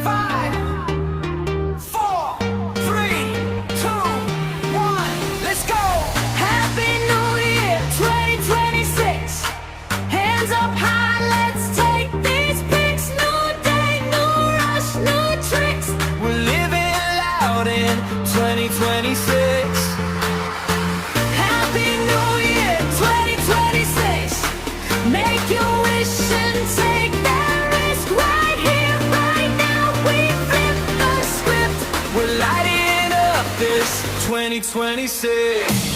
5, 4, 3, 2, 1, let's go! Happy New Year 2026. Hands up high, let's take these pics. New day, new rush, new tricks. We're living loud in 2026. Happy New Year 2026. Make your wish and take that risk. Right here, right now, we flip the script. We're lighting up this 2026.